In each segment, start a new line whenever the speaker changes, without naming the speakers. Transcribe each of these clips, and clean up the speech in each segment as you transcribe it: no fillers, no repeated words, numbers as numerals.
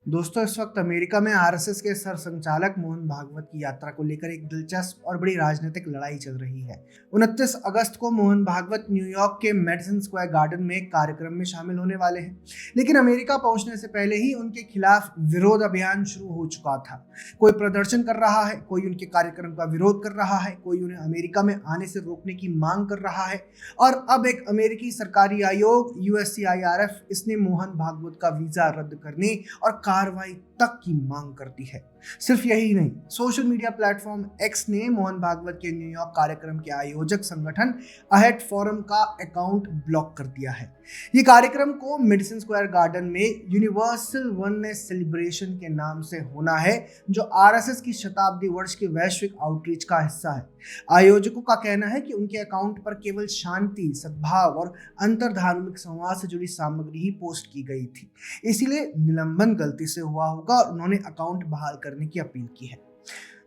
दोस्तों, इस वक्त अमेरिका में आरएसएस के सरसंघचालक मोहन भागवत की यात्रा को लेकर एक दिलचस्प और बड़ी राजनीतिक लड़ाई चल रही है। 29 अगस्त को मोहन भागवत न्यूयॉर्क के मेडिसन स्क्वायर गार्डन में एक कार्यक्रम में शामिल होने वाले हैं, लेकिन अमेरिका पहुंचने से पहले ही उनके खिलाफ विरोध अभियान शुरू हो चुका था। कोई प्रदर्शन कर रहा है, कोई उनके कार्यक्रम का विरोध कर रहा है, कोई उन्हें अमेरिका में आने से रोकने की मांग कर रहा है। और अब एक अमेरिकी सरकारी आयोग USCIRF इसने मोहन भागवत का वीजा रद्द करने और कार्रवाई तक की मांग करती है। सिर्फ यही नहीं, सोशल मीडिया प्लेटफॉर्म एक्स ने मोहन भागवत के न्यूयॉर्क कार्यक्रम के आयोजक संगठन अहेड फोरम का अकाउंट ब्लॉक कर दिया है। ये कार्यक्रम को मेडिसन स्क्वायर गार्डन में यूनिवर्सल वननेस सेलिब्रेशन के नाम से होना है, जो आरएसएस की शताब्दी वर्ष के वैश्विक आउटरीच का हिस्सा है। आयोजकों का कहना है कि उनके अकाउंट पर केवल शांति, सद्भाव और अंतरधार्मिक संवाद से जुड़ी सामग्री ही पोस्ट की गई थी, इसीलिए निलंबन गलती से हुआ होगा और उन्होंने अकाउंट बहाल करने की अपील की है।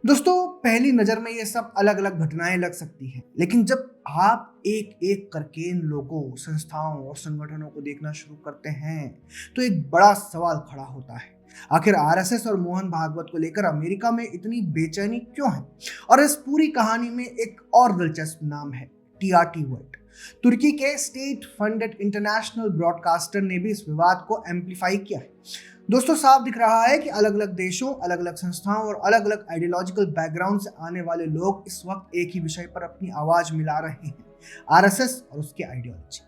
दोस्तों, पहली नजर में ये सब अलग अलग घटनाएं लग सकती हैं, लेकिन जब आप एक एक करके इन लोगों, संस्थाओं और संगठनों को देखना शुरू करते हैं तो एक बड़ा सवाल खड़ा होता है। आखिर आरएसएस और मोहन भागवत को लेकर अमेरिका में इतनी बेचैनी क्यों है? और इस पूरी कहानी में एक और दिलचस्प नाम है, TRT वर्ल्ड। तुर्की के स्टेट फंडेड इंटरनेशनल ब्रॉडकास्टर ने भी इस विवाद को एम्पलीफाई किया है। दोस्तों, साफ दिख रहा है कि अलग अलग देशों, अलग अलग संस्थाओं और अलग अलग आइडियोलॉजिकल बैकग्राउंड से आने वाले लोग इस वक्त एक ही विषय पर अपनी आवाज मिला रहे हैं, आरएसएस और उसकी आइडियोलॉजी।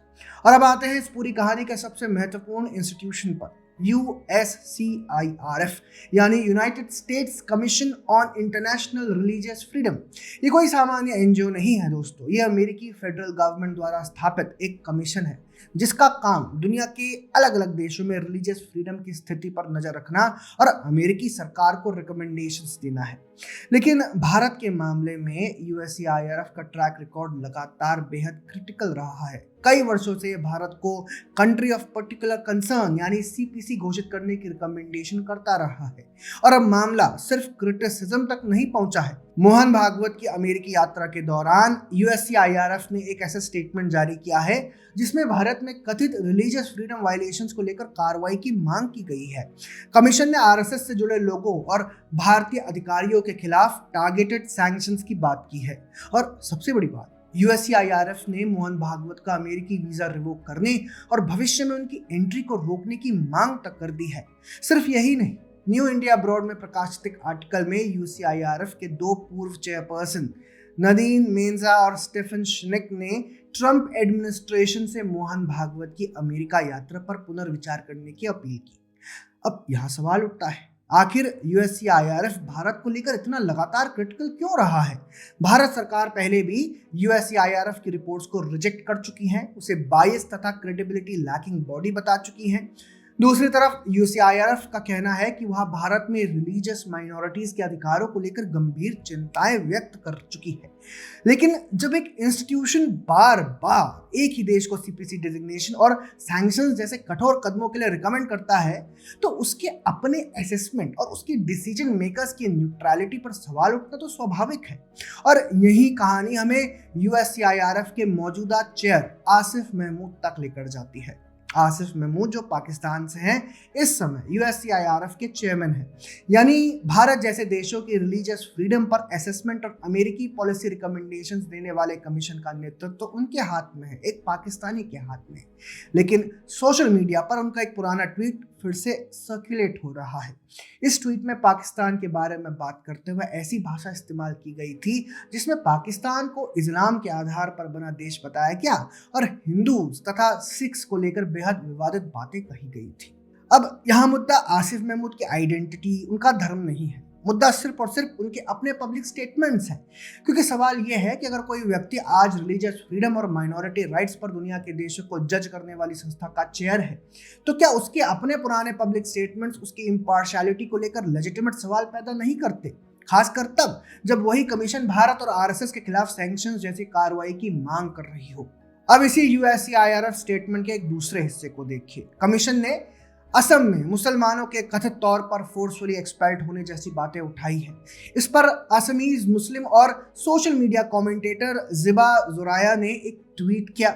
और अब आते हैं इस पूरी कहानी के सबसे महत्वपूर्ण इंस्टीट्यूशन पर, USCIRF यानी United states commission on international religious freedom. ये कोई सामान्य एनजीओ नहीं है दोस्तों, ये अमेरिकी फेडरल गवर्नमेंट द्वारा स्थापित एक कमीशन है जिसका काम दुनिया के अलग अलग देशों में रिलीजियस फ्रीडम की स्थिति पर नजर रखना और अमेरिकी सरकार को रिकमेंडेशंस देना है। लेकिन भारत के मामले में USCIRF का ट्रैक रिकॉर्ड लगातार बेहद क्रिटिकल रहा है। कई वर्षों से भारत को कंट्री ऑफ पर्टिकुलर कंसर्न यानी CPC घोषित करने की रिकमेंडेशन करता रहा है, और अब मामला सिर्फ क्रिटिसिज्म तक नहीं पहुंचा है। मोहन भागवत की अमेरिकी यात्रा के दौरान USCIRF ने एक ऐसा स्टेटमेंट जारी किया है जिसमें भारत में कथित रिलीजियस फ्रीडम वायलेशंस को लेकर कार्रवाई की मांग की गई है। कमीशन ने आरएसएस से जुड़े लोगों और भारतीय अधिकारियों के खिलाफ टारगेटेड सैंक्शंस की बात की है। और सबसे बड़ी बात, USCIRF ने मोहन भागवत का अमेरिकी वीजा रिवोक करने और भविष्य में उनकी एंट्री को रोकने की मांग तक कर दी है। सिर्फ यही नहीं, न्यू इंडिया अब्रॉड में प्रकाशित एक आर्टिकल में USCIRF के दो पूर्व चेयरपर्सन नदीन मेंजा और स्टीफन श्निक ने ट्रंप एडमिनिस्ट्रेशन से मोहन भागवत की अमेरिका यात्रा पर पुनर्विचार करने की अपील की। अब यहाँ सवाल उठता है, आखिर USCIRF भारत को लेकर इतना लगातार क्रिटिकल क्यों रहा है? भारत सरकार पहले भी USCIRF की रिपोर्ट्स को रिजेक्ट कर चुकी है, उसे बायस तथा क्रेडिबिलिटी लैकिंग बॉडी बता चुकी है। दूसरी तरफ USCIRF का कहना है कि वह भारत में रिलीजियस माइनॉरिटीज के अधिकारों को लेकर गंभीर चिंताएं व्यक्त कर चुकी है। लेकिन जब एक इंस्टीट्यूशन बार बार एक ही देश को CPC डिजिग्नेशन और सैंक्शंस जैसे कठोर कदमों के लिए रिकमेंड करता है, तो उसके अपने असेसमेंट और उसके डिसीजन मेकर्स की न्यूट्रलिटी पर सवाल उठना तो स्वाभाविक है। और यही कहानी हमें USCIRF के मौजूदा चेयर आसिफ महमूद तक लेकर जाती है। आसिफ महमूद जो पाकिस्तान से हैं, इस समय USCIRF के चेयरमैन हैं। यानी भारत जैसे देशों की रिलीजियस फ्रीडम पर असेसमेंट और अमेरिकी पॉलिसी रिकमेंडेशंस देने वाले कमीशन का नेतृत्व तो उनके हाथ में है, एक पाकिस्तानी के हाथ में। लेकिन सोशल मीडिया पर उनका एक पुराना ट्वीट फिर से सर्कुलेट हो रहा है। इस ट्वीट में पाकिस्तान के बारे में बात करते हुए ऐसी भाषा इस्तेमाल की गई थी जिसमें पाकिस्तान को इस्लाम के आधार पर बना देश बताया गया और हिंदू तथा सिख्स को लेकर बेहद विवादित बातें कही गई थी। अब यहाँ मुद्दा आसिफ महमूद की आइडेंटिटी, उनका धर्म नहीं है, मुद्दा सिर्फ और सिर्फ उनके अपने पब्लिक स्टेटमेंट्स हैं। क्योंकि सवाल यह है कि अगर कोई व्यक्ति आज रिलीजियस फ्रीडम और माइनॉरिटी राइट्स पर दुनिया के देशों को जज करने वाली संस्था का चेयर है, तो क्या उसके अपने पुराने पब्लिक स्टेटमेंट्स उसकी इम्पार्शियलिटी को लेकर लेजिटिमेट सवाल पैदा नहीं करते? खासकर तब जब वही कमीशन भारत और आरएसएस के खिलाफ सैंक्शंस जैसी कार्रवाई की मांग कर रही हो। अब इसी USCIRF स्टेटमेंट के एक दूसरे हिस्से को देखिए। कमीशन ने असम में मुसलमानों के कथित तौर पर फोर्सफुली एक्सपेल्ड होने जैसी बातें उठाई हैं। इस पर असमीज मुस्लिम और सोशल मीडिया कमेंटेटर जिबा जुराया ने एक ट्वीट किया।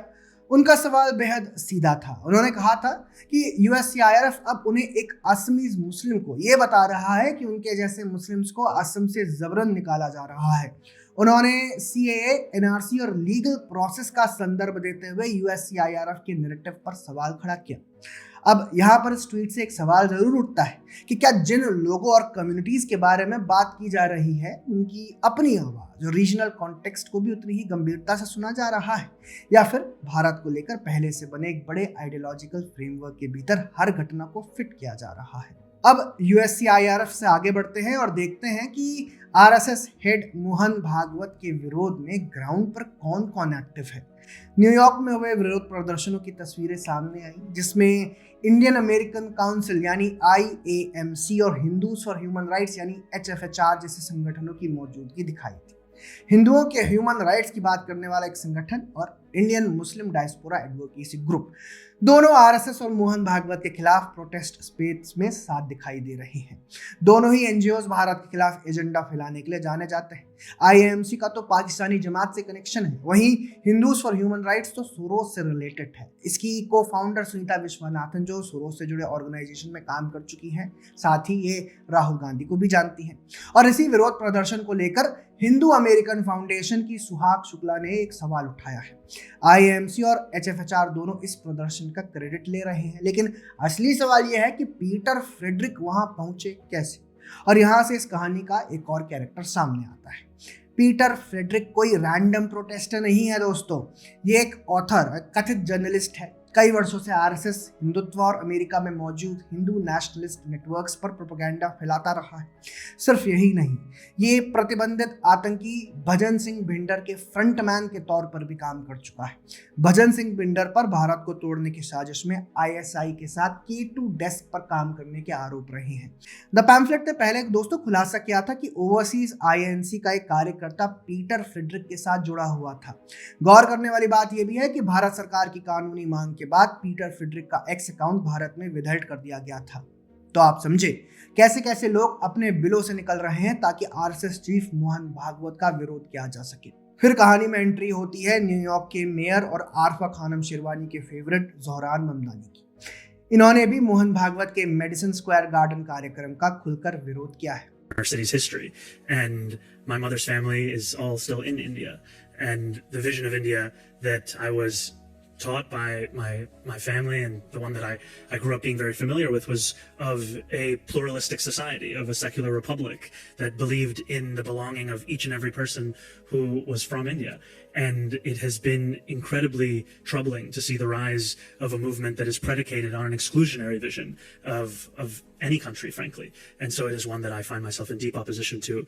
उनका सवाल बेहद सीधा था। उन्होंने कहा था कि यूएससीआईआरएफ अब उन्हें एक असमीज मुस्लिम को ये बता रहा है कि उनके जैसे मुस्लिम्स को असम से जबरन निकाला जा रहा है। उन्होंने सीएए, एनआरसी और लीगल प्रोसेस का संदर्भ देते हुए यूएससीआईआरएफ के नैरेटिव पर सवाल खड़ा किया। अब यहाँ पर इस ट्वीट से एक सवाल जरूर उठता है कि क्या जिन लोगों और कम्युनिटीज के बारे में बात की जा रही है उनकी अपनी आवाज और रीजनल कॉन्टेक्स्ट को भी उतनी ही गंभीरता से सुना जा रहा है, या फिर भारत को लेकर पहले से बने एक बड़े आइडियोलॉजिकल फ्रेमवर्क के भीतर हर घटना को फिट किया जा रहा है। अब यूएससीआईआरएफ से आगे बढ़ते हैं और देखते हैं कि आरएसएस हेड मोहन भागवत के विरोध में ग्राउंड पर कौन कौन एक्टिव है। न्यूयॉर्क में हुए विरोध प्रदर्शनों की तस्वीरें सामने आई, जिसमें इंडियन अमेरिकन काउंसिल यानी IAMC और हिंदूज फॉर ह्यूमन राइट्स यानी HFHR जैसे संगठनों की मौजूदगी दिखाई थी। हिंदुओं के ह्यूमन राइट्स की बात करने वाला एक संगठन और Indian Muslim diaspora advocacy group दोनों आरएसएस और मोहन भागवत के खिलाफ प्रोटेस्ट स्पेस में साथ दिखाई दे रही हैं। दोनों ही एनजीओज भारत के खिलाफ एजेंडा फैलाने के लिए जाने जाते हैं। IAMC का तो पाकिस्तानी जमात से कनेक्शन है, वहीं हिंदूज फॉर ह्यूमन राइट्स तो सोरोस से रिलेटेड है। इसकी को फाउंडर सुनीता विश्वनाथन जो सोरोस से जुड़े ऑर्गेनाइजेशन में काम कर चुकी हैं, साथ ही ये राहुल गांधी को भी जानती हैं। और इसी विरोध प्रदर्शन को लेकर हिंदू अमेरिकन फाउंडेशन की सुहाग शुक्ला ने एक सवाल उठाया है। IAMC और HFHR दोनों इस प्रदर्शन का क्रेडिट ले रहे हैं, लेकिन असली सवाल यह है कि पीटर फ्रेडरिक वहां पहुंचे कैसे। और यहां से इस कहानी का एक और कैरेक्टर सामने आता है। पीटर फ्रेडरिक कोई रैंडम प्रोटेस्टर नहीं है दोस्तों, ये एक ऑथर, कथित जर्नलिस्ट है। कई वर्षों से आरएसएस हिंदुत्व और अमेरिका में मौजूद हिंदू नेशनलिस्ट नेटवर्क्स पर प्रोपेगेंडा फैलाता रहा है। सिर्फ यही नहीं, ये प्रतिबंधित आतंकी भजन सिंह भिंडर के फ्रंटमैन के तौर पर भी काम कर चुका है। भजन सिंह भिंडर पर भारत को तोड़ने की साजिश में ISI के साथ K2 डेस्क पर काम करने के आरोप रहे हैं। द पैम्फलेट ने पहले दोस्तों खुलासा किया था कि ओवरसीज INC का एक कार्यकर्ता पीटर फ्रेडरिक के साथ जुड़ा हुआ था। गौर करने वाली बात यह भी है कि भारत सरकार की कानूनी मांग के बाद पीटर फ्रेडरिक का एक्स अकाउंट भारत में विदल्ड कर दिया गया था। तो आप समझे कैसे कैसे लोग अपने बिलों से निकल रहे हैं ताकि आरएसएस चीफ मोहन भागवत का विरोध किया जा सके। फिर कहानी में एंट्री होती है न्यूयॉर्क के मेयर और आरफा खानम शेरवानी के फेवरेट ज़ोहरान ममदानी की। इन्होंने भी मोहन भागवत के मेडिसन स्क्वायर गार्डन कार्यक्रम का खुलकर विरोध किया है।
Our city's history, and my mother's family is all still in India, and the vision of India that I was taught by my family and the one that I grew up being very familiar with was of a pluralistic society, of a secular republic that believed in the belonging of each and every person who was from India. And it has been incredibly troubling to see the rise of a movement that is predicated on an exclusionary vision of any country, frankly. And so it is one that I find myself in deep opposition to,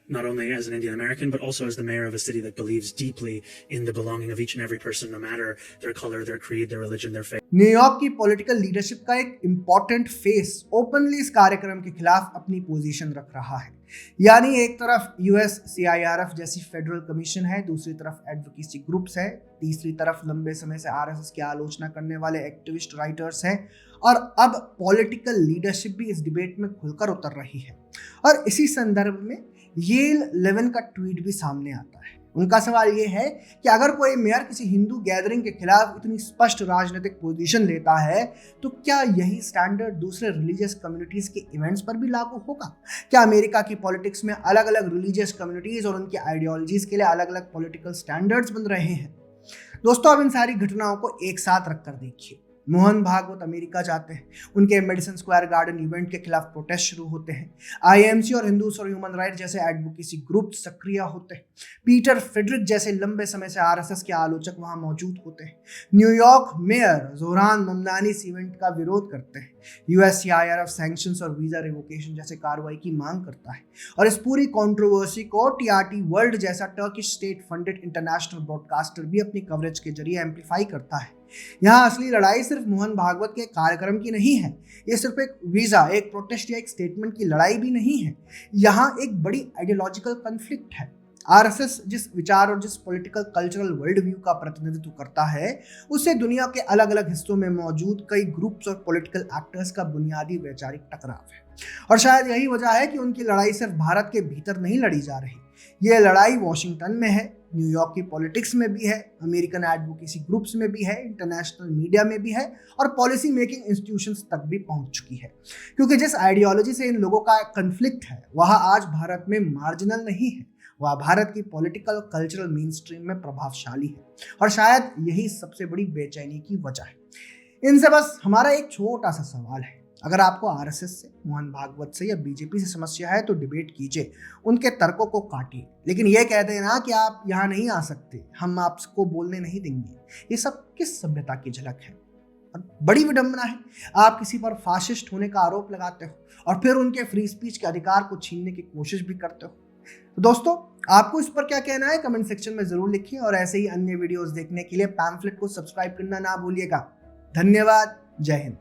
not only as an Indian American, but also as the mayor of a city that believes deeply in the belonging of each and every person, no matter their color, their creed, their religion, their faith.
New York की political leadership का एक important face openly इस कार्यक्रम के खिलाफ अपनी position रख रहा है। यानी एक तरफ USCIRF जैसी फेडरल कमीशन है, दूसरी तरफ एडवोकेसी ग्रुप्स है, तीसरी तरफ लंबे समय से आरएसएस की आलोचना करने वाले एक्टिविस्ट राइटर्स हैं, और अब पॉलिटिकल लीडरशिप भी इस डिबेट में खुलकर उतर रही है। और इसी संदर्भ में येल लेविन का ट्वीट भी सामने आता है। उनका सवाल ये है कि अगर कोई मेयर किसी हिंदू गैदरिंग के खिलाफ इतनी स्पष्ट राजनीतिक पोजीशन लेता है तो क्या यही स्टैंडर्ड दूसरे रिलीजियस कम्युनिटीज के इवेंट्स पर भी लागू होगा? क्या अमेरिका की पॉलिटिक्स में अलग अलग रिलीजियस कम्युनिटीज और उनकी आइडियोलॉजीज के लिए अलग अलग पॉलिटिकल स्टैंडर्ड्स बन रहे हैं? दोस्तों, अब इन सारी घटनाओं को एक साथ रखकर देखिए। मोहन भागवत अमेरिका जाते हैं, उनके मेडिसन स्क्वायर गार्डन इवेंट के खिलाफ प्रोटेस्ट शुरू होते हैं। IAMC और हिंदूज फॉर ह्यूमन राइट जैसे एडवोकेसी ग्रुप सक्रिय होते हैं। पीटर फ्रेडरिक जैसे लंबे समय से आरएसएस के आलोचक वहां मौजूद होते हैं। न्यूयॉर्क मेयर ज़ोहरान ममदानी इस इवेंट का विरोध करते हैं। USCIRF सैंक्शंस और वीजा रिवोकेशन जैसे कार्रवाई की मांग करता है। और इस पूरी कंट्रोवर्सी को TRT वर्ल्ड जैसा Turkish state funded international broadcaster भी अपनी कवरेज के जरिए एम्पलीफाई करता है। यहाँ असली लड़ाई सिर्फ मोहन भागवत के कार्यक्रम की नहीं है, ये सिर्फ एक वीजा, एक प्रोटेस्ट या एक स्टेटमेंट की लड़ाई भी नहीं है। यहाँ एक बड़ी आइडियोलॉजिकल कॉन्फ्लिक्ट है। आरएसएस जिस विचार और जिस पॉलिटिकल कल्चरल वर्ल्ड व्यू का प्रतिनिधित्व करता है, उससे दुनिया के अलग अलग हिस्सों में मौजूद कई ग्रुप्स और पॉलिटिकल एक्टर्स का बुनियादी वैचारिक टकराव है। और शायद यही वजह है कि उनकी लड़ाई सिर्फ भारत के भीतर नहीं लड़ी जा रही, ये लड़ाई वॉशिंगटन में है, न्यूयॉर्क की पॉलिटिक्स में भी है, अमेरिकन एडवोकेसी ग्रुप्स में भी है, इंटरनेशनल मीडिया में भी है और पॉलिसी मेकिंग इंस्टीट्यूशंस तक भी पहुंच चुकी है। क्योंकि जिस आइडियोलॉजी से इन लोगों का कन्फ्लिक्ट है वह आज भारत में मार्जिनल नहीं है, वह भारत की पॉलिटिकल कल्चरल मेन स्ट्रीम में प्रभावशाली है और शायद यही सबसे बड़ी बेचैनी की वजह है। इनसे बस हमारा एक छोटा सा सवाल है, अगर आपको आरएसएस से, मोहन भागवत से या बीजेपी से समस्या है तो डिबेट कीजिए, उनके तर्कों को काटिए, लेकिन ये कह देना कि आप यहाँ नहीं आ सकते, हम आपको बोलने नहीं देंगे, ये सब किस सभ्यता की झलक है। और बड़ी विडंबना है, आप किसी पर फाशिस्ट होने का आरोप लगाते हो और फिर उनके फ्री स्पीच के अधिकार को छीनने की कोशिश भी करते हो। तो दोस्तों, आपको इस पर क्या कहना है कमेंट सेक्शन में जरूर लिखिए और ऐसे ही अन्य वीडियोस देखने के लिए पैम्फलेट को सब्सक्राइब करना ना भूलिएगा। धन्यवाद। जय हिंद।